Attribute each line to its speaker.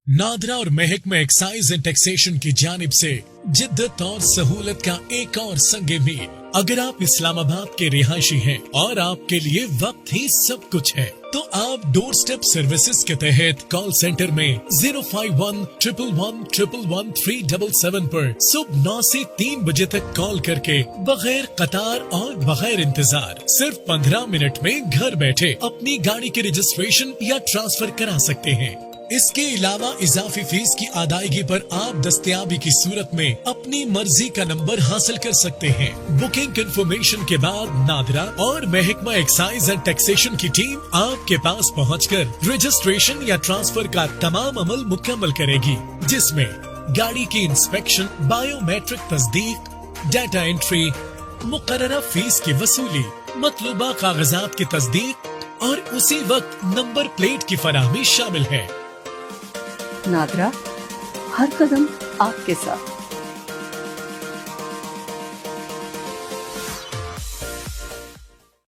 Speaker 1: नादरा और महकमा excise and taxation की जानिब से जिद्दत और सहूलत का एक और संगे मील। अगर आप इस्लामाबाद के रिहायशी हैं और आपके लिए वक्त ही सब कुछ है, तो आप डोर स्टेप सर्विसेज के तहत कॉल सेंटर में 051-111-111-377 पर सुबह 9 से 3 बजे तक कॉल करके बगैर कतार और बगैर इंतजार सिर्फ 15 मिनट में घर बैठे अपनी गाड़ी के रजिस्ट्रेशन या ट्रांसफर करा सकते हैं। इसके अलावा इजाफी फीस की अदायगी पर आप दस्तयाबी की सूरत में अपनी मर्जी का नंबर हासिल कर सकते हैं। बुकिंग कंफर्मेशन के बाद नादरा और महकमा एक्साइज एंड टैक्सेशन की टीम आपके पास पहुंचकर रजिस्ट्रेशन या ट्रांसफर का तमाम अमल मुकम्मल करेगी, जिसमें गाड़ी की इंस्पेक्शन, बायोमेट्रिक तस्दीक, डाटा एंट्री, मुकर्ररा फीस की वसूली, मतलूबा कागजात की तस्दीक और उसी वक्त नंबर प्लेट की फराहमी शामिल है।
Speaker 2: नादरा, हर कदम आपके साथ।